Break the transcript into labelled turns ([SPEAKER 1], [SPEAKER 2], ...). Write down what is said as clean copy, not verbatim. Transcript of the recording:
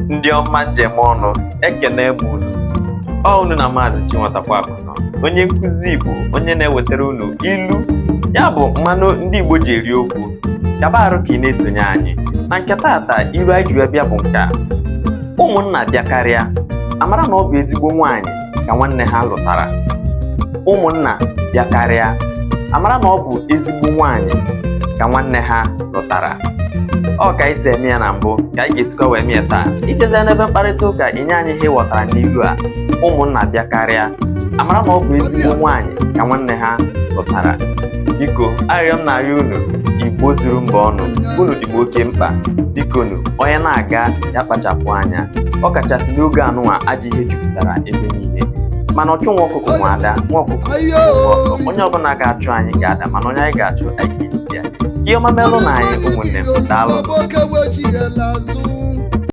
[SPEAKER 1] Ndị ọma njem ọnụ, ekene m unu. Unu na Maazị Chinwatakwa Akụnọ, onye nkụzi Igbo, onye na-ewetara unu ilu, ya bụ mmanụ ndị Igbo ji eri okwu. Kaba arụ ka ị na-esonye anyị na nke taata. Ilu anyị ji bịa bụ nke a: ụmụnna bịakarịa, amara na ọ bụ ezigbo nwaanyị ka nwanne ha lụtara. Ụmụnna bịakarịa, amara na ọ bụ ezigbo nwaanyị ka nwanne ha lụtara. Ọ ka anyị si eme ya na mbụ, ka anyị ga-esikwa wee mee taa. Ijezi n'ebe mkparịta ụka inye anyị ihe ịghọtara n'ilu a: ụmụnna bịakarịa, amara na ọ bụ ezigbo nwaanyị ka nwanne ha lụtara. Biko, arịrịọ m na-arịọ unu, Igbo zuru mba ọnụ, unu dịgbo oke mkpa. Bikonu, onye na-aga ya kpachapụ anya, ọ kachasị n'oge anụnwa ajọ ihe jupụtara ebe niile. Mana ọchụ nwa ọkụkọ nwa ada, nwa ọkụkọ ọsọ, onye ọbụla ga-achụ anyị ga-ada, mana onye anyị ga-achụ anyị ga-eji ya. Ihe ọma melụ na anyị, ụmụnne m, daalụ.